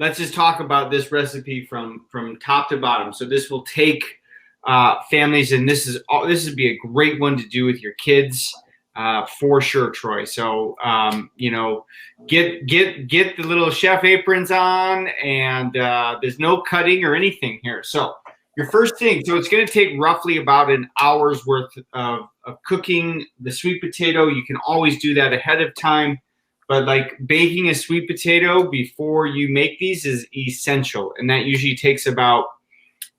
let's just talk about this recipe from top to bottom. So this will take families, and this would be a great one to do with your kids for sure, Troy. So get the little chef aprons on, and there's no cutting or anything here. So your first thing, so it's going to take roughly about an hour's worth of cooking the sweet potato. You can always do that ahead of time. But like baking a sweet potato before you make these is essential. And that usually takes about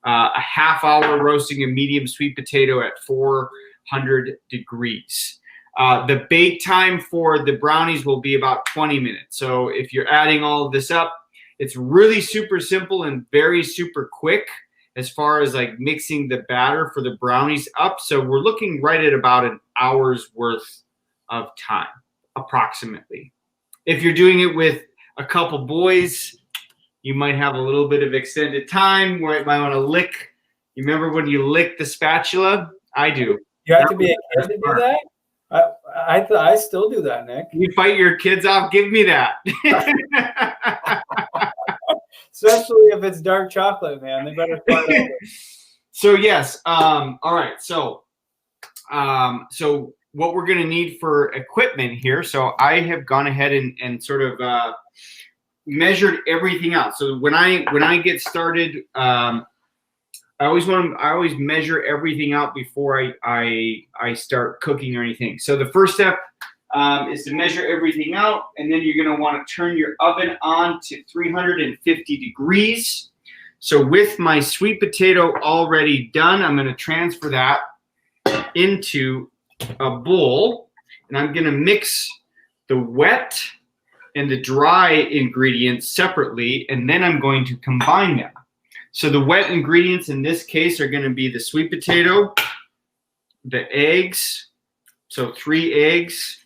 a half hour roasting a medium sweet potato at 400 degrees. The bake time for the brownies will be about 20 minutes. So if you're adding all of this up, it's really super simple and very super quick as far as like mixing the batter for the brownies up. So we're looking right at about an hour's worth of time, approximately. If you're doing it with a couple boys, you might have a little bit of extended time where you might want to lick. You remember when you lick the spatula? I do. You have to be a kid to do that? I still do that, Nick. You fight your kids off? Give me that. Especially if it's dark chocolate, man. They better start over. So yes. All right. So what we're going to need for equipment here. So I have gone ahead and sort of measured everything out. So when I get started, I always measure everything out before I start cooking or anything. So the first step is to measure everything out, and then you're going to want to turn your oven on to 350 degrees. So with my sweet potato already done, I'm going to transfer that into a bowl, and I'm going to mix the wet and the dry ingredients separately, and then I'm going to combine them. So the wet ingredients in this case are going to be the sweet potato, the eggs, so 3 eggs,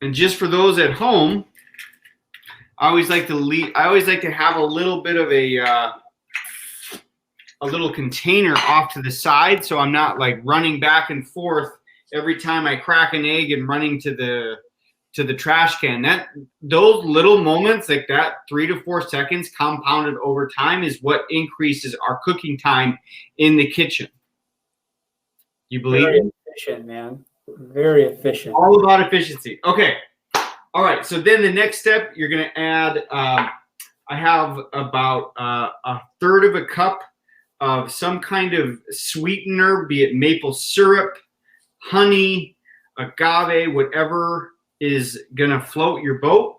and just for those at home, I always like to have a little bit of a little container off to the side, so I'm not like running back and forth every time I crack an egg and running to the trash can. Those little moments, like that 3 to 4 seconds compounded over time, is what increases our cooking time in the kitchen. You believe it? Very efficient, man. Very efficient. All about efficiency. Okay. All right. So then the next step, you're going to add, I have about a third of a cup of some kind of sweetener, be it maple syrup, honey, agave, whatever is going to float your boat.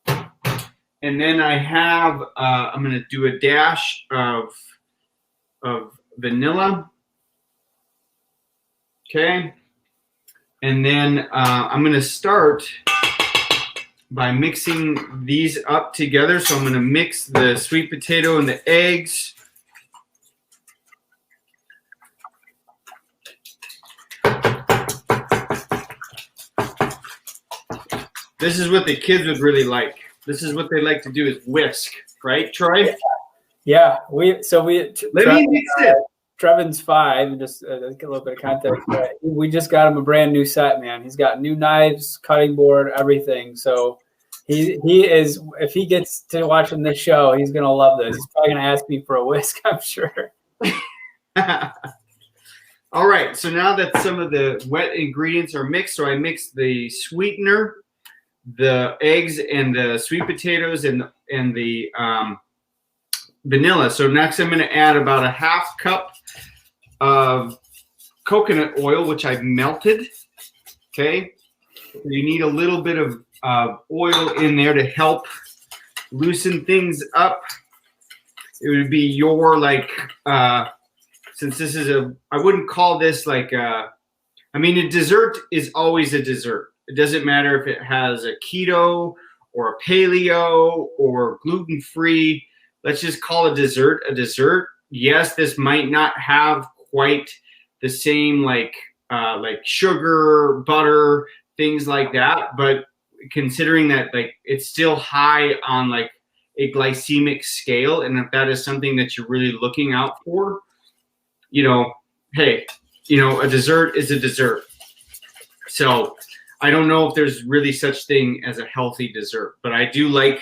And then I have, I'm going to do a dash of vanilla. Okay. And then I'm going to start by mixing these up together. So I'm going to mix the sweet potato and the eggs. This is what the kids would really like. This is what they like to do, is whisk, right, Troy? Yeah. Trevin's 5, and just get a little bit of context. But we just got him a brand new set, man. He's got new knives, cutting board, everything. So he is. If he gets to watching this show, he's gonna love this. He's probably gonna ask me for a whisk, I'm sure. All right. So now that some of the wet ingredients are mixed, so I mixed the sweetener, the eggs, and the sweet potatoes, and the vanilla. So next I'm going to add about a half cup of coconut oil, which I've melted. Okay. You need a little bit of oil in there to help loosen things up. It would be your, like, since this is I wouldn't call this like a dessert is always a dessert. It doesn't matter if it has a keto or a paleo or gluten-free. Let's just call a dessert a dessert. Yes, this might not have quite the same like sugar, butter, things like that, but considering that like it's still high on like a glycemic scale, and if that is something that you're really looking out for, hey, a dessert is a dessert. So I don't know if there's really such thing as a healthy dessert, but I do like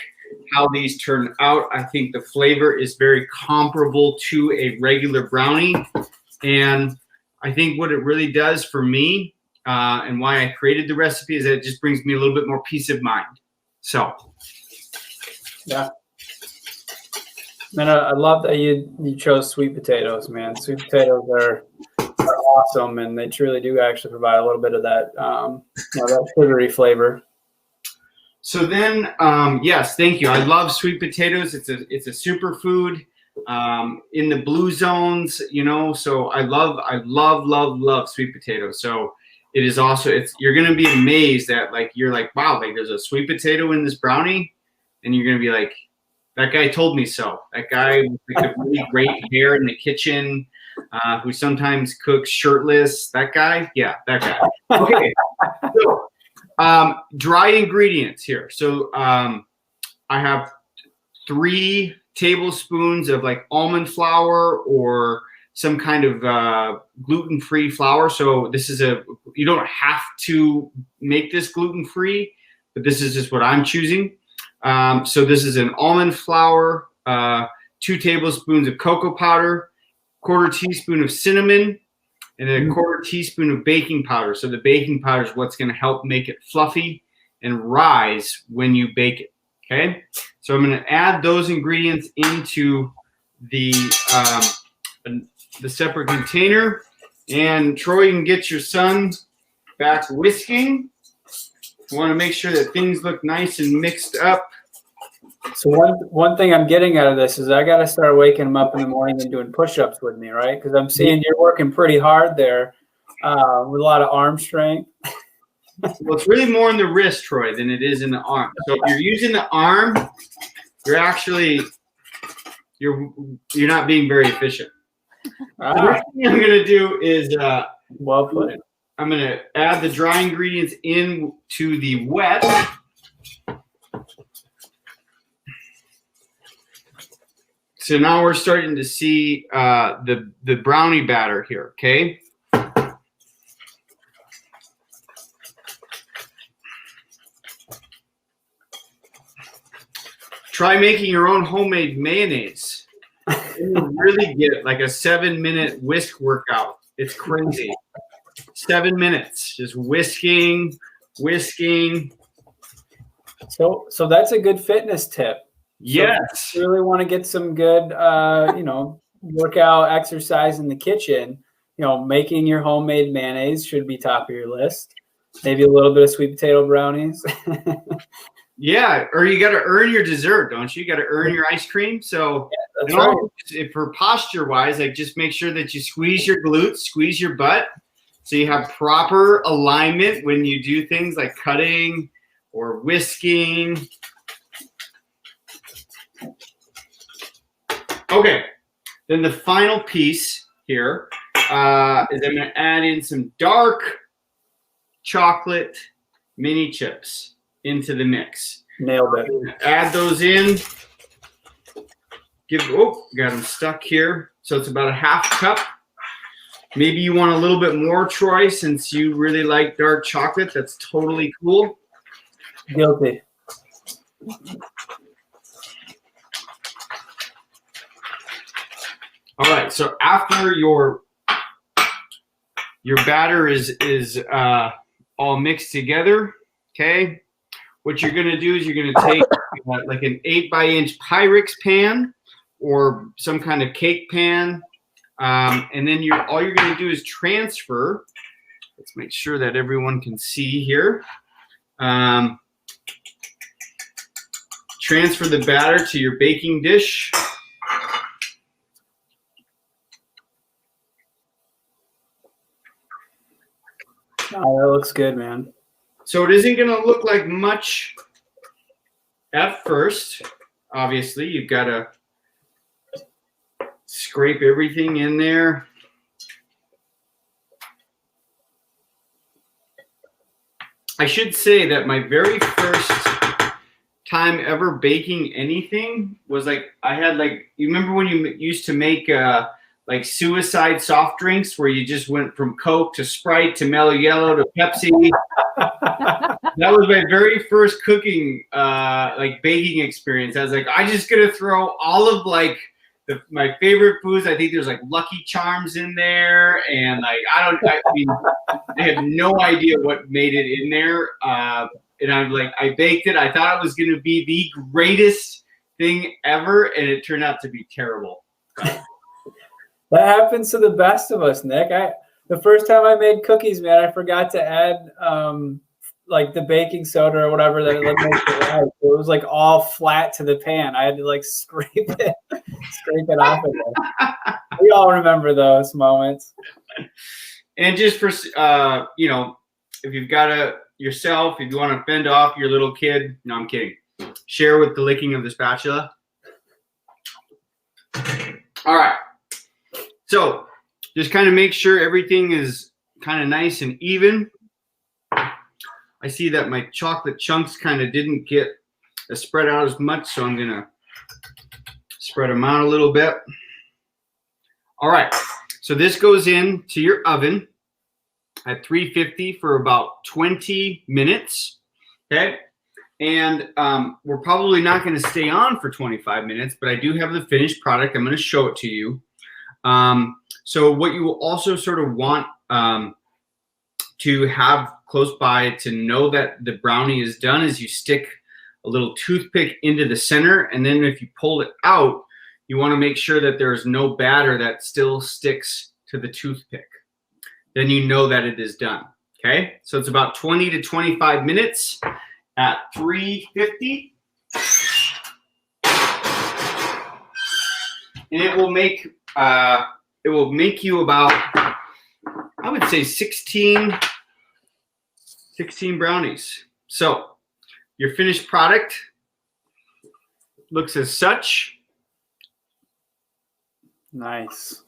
how these turn out. I think the flavor is very comparable to a regular brownie. And I think what it really does for me and why I created the recipe is that it just brings me a little bit more peace of mind. So. Yeah. Man, I love that you chose sweet potatoes, man. Sweet potatoes are awesome, and they truly do actually provide a little bit of that, that sugary flavor. So then, yes, thank you. I love sweet potatoes. It's a superfood in the blue zones, So I love sweet potatoes. So it is also you're gonna be amazed that you're like, wow, there's a sweet potato in this brownie, and you're gonna be like, that guy told me so. That guy with the really great hair in the kitchen, who sometimes cooks shirtless. That guy? Yeah, that guy. Okay. So, dry ingredients here. So I have 3 tablespoons of almond flour or some kind of gluten-free flour. So this is you don't have to make this gluten-free, but this is just what I'm choosing. So this is an almond flour, 2 tablespoons of cocoa powder, 1/4 teaspoon of cinnamon, and then a 1/4 teaspoon of baking powder. So the baking powder is what's going to help make it fluffy and rise when you bake it. Okay, so I'm going to add those ingredients into the separate container. And Troy, you can get your son back whisking. You want to make sure that things look nice and mixed up. So one thing I'm getting out of this is I got to start waking him up in the morning and doing push-ups with me, right? Because I'm seeing you're working pretty hard there with a lot of arm strength. Well, it's really more in the wrist, Troy, than it is in the arm. So if you're using the arm, you're actually you're not being very efficient. The next thing I'm going to do is well put. I'm going to add the dry ingredients into the wet. So now we're starting to see the brownie batter here, okay? Try making your own homemade mayonnaise. You really get like a 7-minute whisk workout. It's crazy. 7 minutes, just whisking. So that's a good fitness tip. Yes. So if you really want to get some good, workout exercise in the kitchen, making your homemade mayonnaise should be top of your list. Maybe a little bit of sweet potato brownies. Yeah, or you got to earn your dessert, don't you? You got to earn your ice cream. So that's right. If for posture-wise, just make sure that you squeeze your glutes, squeeze your butt, so you have proper alignment when you do things like cutting or whisking. Okay, then the final piece here is I'm going to add in some dark chocolate mini chips into the mix. Nailed it. Add those in. Got them stuck here. So it's about a 1/2 cup. Maybe you want a little bit more, Troy, since you really like dark chocolate. That's totally cool. Guilty. All right. So after your batter is all mixed together, okay, what you're going to do is you're going to take like an 8-by-inch Pyrex pan or some kind of cake pan, and then all you're going to do is transfer. Let's make sure that everyone can see here. Transfer the batter to your baking dish. Oh, that looks good, man. So it isn't going to look like much at first. Obviously, you've got to scrape everything in there. I should say that my very first time ever baking anything was I had you remember when you used to make suicide soft drinks where you just went from Coke to Sprite to Mellow Yellow to Pepsi That was my very first cooking, like baking experience. I was like, I'm just gonna throw all of like my favorite foods. I think there's like Lucky Charms in there, and like I mean, I have no idea what made it in there. And I'm like, I baked it. I thought it was gonna be the greatest thing ever, and it turned out to be terrible. That happens to the best of us, Nick. The first time I made cookies, man, I forgot to add like the baking soda or whatever that like makes it right. It was like all flat to the pan. I had to like scrape it off of it. We all remember those moments. And just for you know, if you've got yourself, if you want to fend off your little kid, no, I'm kidding. Share with the licking of the spatula. All right. So just kind of make sure everything is kind of nice and even. I see that my chocolate chunks kind of didn't get spread out as much, so I'm going to spread them out a little bit. All right. So this goes into your oven at 350 for about 20 minutes. Okay. And we're probably not going to stay on for 25 minutes, but I do have the finished product. I'm going to show it to you. So what you will also sort of want to have close by to know that the brownie is done is you stick a little toothpick into the center, and then if you pull it out, you want to make sure that there's no batter that still sticks to the toothpick. Then you know that it is done. Okay, so it's about 20 to 25 minutes at 350, and it will make you about, I would say 16 brownies. So your finished product looks as such. Nice.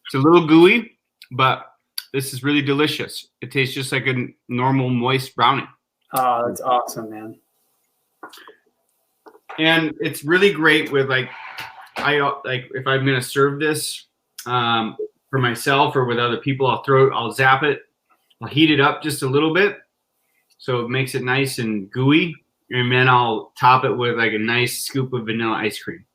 It's a little gooey, but this is really delicious. It tastes just like a normal moist brownie. Oh, that's awesome, man. And it's really great with like if I'm gonna serve this for myself or with other people, I'll zap it, I'll heat it up just a little bit so it makes it nice and gooey, and then I'll top it with like a nice scoop of vanilla ice cream.